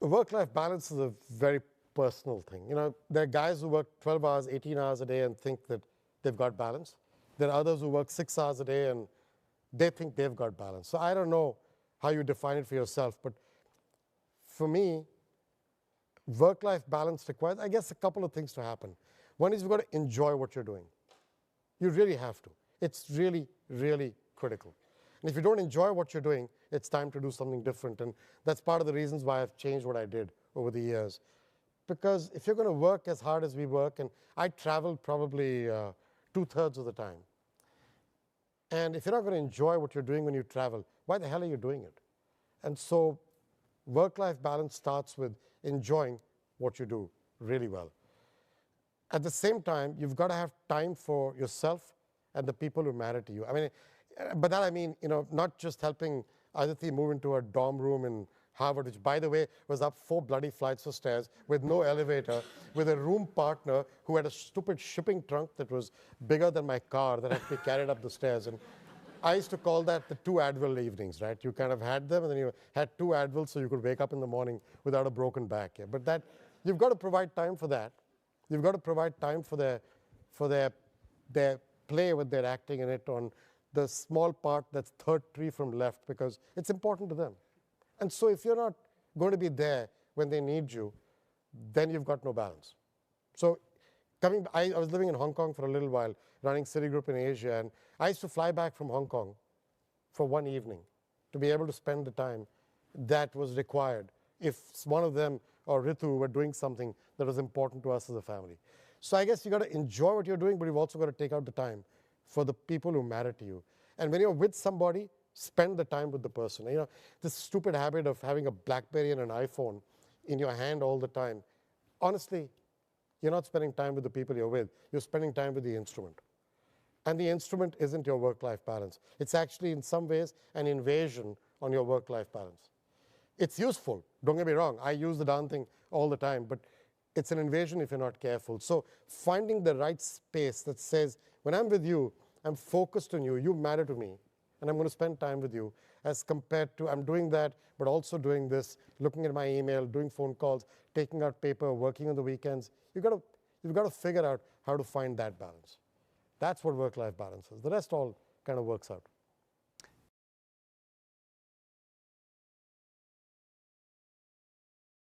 Work-life balance is a very personal thing. There are guys who work 12 hours, 18 hours a day and think that they've got balance. There are others who work 6 hours a day and they think they've got balance. So I don't know how you define it for yourself, but for me, work-life balance requires, I guess, a couple of things to happen. One is you've got to enjoy what you're doing. You really have to. It's really, really critical. And if you don't enjoy what you're doing, it's time to do something different. And that's part of the reasons why I've changed what I did over the years. Because if you're going to work as hard as we work, and I travel probably 2/3 of the time. And if you're not going to enjoy what you're doing when you travel, why the hell are you doing it? And so work-life balance starts with enjoying what you do really well. At the same time, you've got to have time for yourself and the people who matter to you. I mean, by that I mean, not just helping Aditi move into a dorm room in Harvard, which, by the way, was up 4 bloody flights of stairs with no elevator, with a room partner who had a stupid shipping trunk that was bigger than my car that had to be carried up the stairs. And I used to call that the 2 Advil evenings, right? You kind of had them, and then you had 2 Advils so you could wake up in the morning without a broken back. Yeah. But you've got to provide time for that. You've got to provide time for their play with their acting in it on the small part that's third tree from left, because it's important to them. And so if you're not going to be there when they need you, then you've got no balance. So I was living in Hong Kong for a little while, running Citigroup in Asia, and I used to fly back from Hong Kong for one evening to be able to spend the time that was required if one of them or Ritu were doing something that was important to us as a family. So I guess you've got to enjoy what you're doing, but you've also got to take out the time for the people who matter to you. And when you're with somebody, spend the time with the person. This stupid habit of having a BlackBerry and an iPhone in your hand all the time, honestly, you're not spending time with the people you're with. You're spending time with the instrument. And the instrument isn't your work-life balance. It's actually, in some ways, an invasion on your work-life balance. It's useful, don't get me wrong. I use the darn thing all the time, but it's an invasion if you're not careful. So finding the right space that says, when I'm with you, I'm focused on you, you matter to me, and I'm going to spend time with you, as compared to I'm doing that, but also doing this, looking at my email, doing phone calls, taking out paper, working on the weekends. You've got to figure out how to find that balance. That's what work-life balance is. The rest all kind of works out.